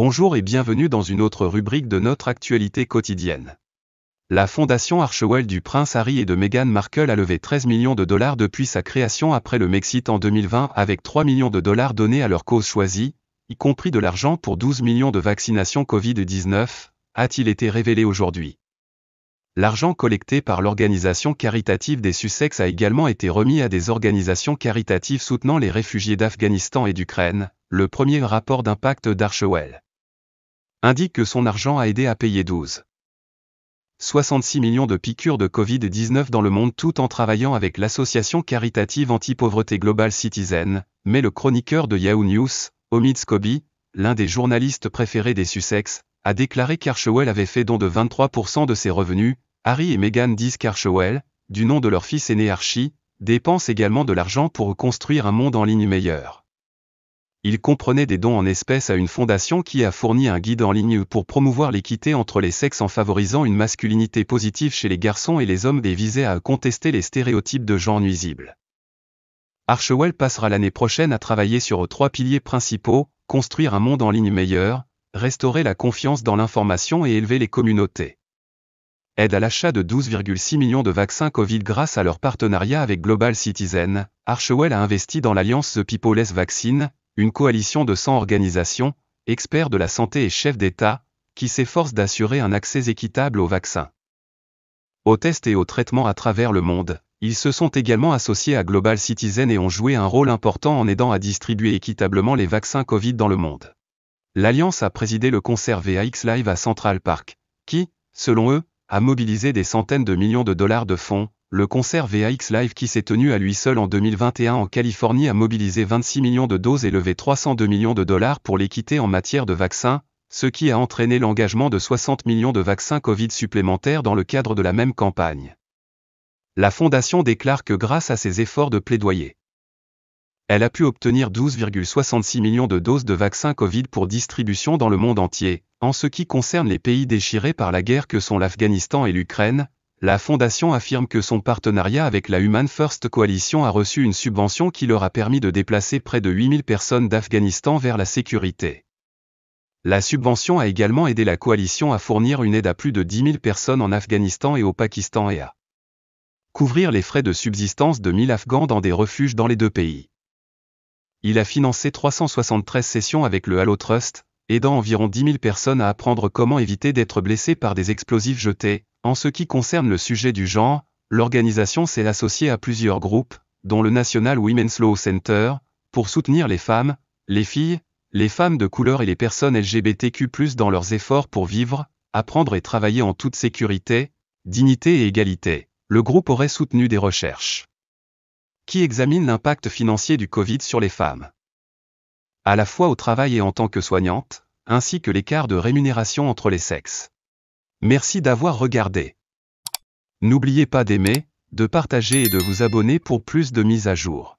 Bonjour et bienvenue dans une autre rubrique de notre actualité quotidienne. La fondation Archewell du prince Harry et de Meghan Markle a levé 13 millions de dollars depuis sa création après le Brexit en 2020 avec 3 millions de dollars donnés à leur cause choisie, y compris de l'argent pour 12 millions de vaccinations Covid-19, a-t-il été révélé aujourd'hui. L'argent collecté par l'organisation caritative des Sussex a également été remis à des organisations caritatives soutenant les réfugiés d'Afghanistan et d'Ukraine. Le premier rapport d'impact d'Archewell indique que son argent a aidé à payer 12,66 millions de piqûres de Covid-19 dans le monde tout en travaillant avec l'association caritative anti-pauvreté Global Citizen, mais le chroniqueur de Yahoo News, Omid Scobie, l'un des journalistes préférés des Sussex, a déclaré qu'Archewell avait fait don de 23% de ses revenus. Harry et Meghan disent qu'Archewell, du nom de leur fils aîné Archie, dépense également de l'argent pour construire un monde en ligne meilleur. Il comprenait des dons en espèces à une fondation qui a fourni un guide en ligne pour promouvoir l'équité entre les sexes en favorisant une masculinité positive chez les garçons et les hommes et visait à contester les stéréotypes de genre nuisibles. Archewell passera l'année prochaine à travailler sur 3 piliers principaux, construire un monde en ligne meilleur, restaurer la confiance dans l'information et élever les communautés. Aide à l'achat de 12,6 millions de vaccins Covid grâce à leur partenariat avec Global Citizen, Archewell a investi dans l'alliance The People's Vaccine, une coalition de 100 organisations, experts de la santé et chefs d'État, qui s'efforcent d'assurer un accès équitable aux vaccins, aux tests et aux traitements à travers le monde. Ils se sont également associés à Global Citizen et ont joué un rôle important en aidant à distribuer équitablement les vaccins Covid dans le monde. L'Alliance a présidé le concert VAX Live à Central Park, qui, selon eux, a mobilisé des centaines de millions de dollars de fonds. Le concert VAX Live qui s'est tenu à lui seul en 2021 en Californie a mobilisé 26 millions de doses et levé 302 millions de dollars pour l'équité en matière de vaccins, ce qui a entraîné l'engagement de 60 millions de vaccins Covid supplémentaires dans le cadre de la même campagne. La fondation déclare que grâce à ses efforts de plaidoyer, elle a pu obtenir 12,66 millions de doses de vaccins Covid pour distribution dans le monde entier. En ce qui concerne les pays déchirés par la guerre que sont l'Afghanistan et l'Ukraine, la fondation affirme que son partenariat avec la Human First Coalition a reçu une subvention qui leur a permis de déplacer près de 8000 personnes d'Afghanistan vers la sécurité. La subvention a également aidé la coalition à fournir une aide à plus de 10 000 personnes en Afghanistan et au Pakistan et à couvrir les frais de subsistance de 1000 Afghans dans des refuges dans les deux pays. Il a financé 373 sessions avec le Halo Trust, aidant environ 10 000 personnes à apprendre comment éviter d'être blessés par des explosifs jetés. En ce qui concerne le sujet du genre, l'organisation s'est associée à plusieurs groupes, dont le National Women's Law Center, pour soutenir les femmes, les filles, les femmes de couleur et les personnes LGBTQ+, dans leurs efforts pour vivre, apprendre et travailler en toute sécurité, dignité et égalité. Le groupe aurait soutenu des recherches qui examinent l'impact financier du Covid sur les femmes, à la fois au travail et en tant que soignantes, ainsi que l'écart de rémunération entre les sexes. Merci d'avoir regardé. N'oubliez pas d'aimer, de partager et de vous abonner pour plus de mises à jour.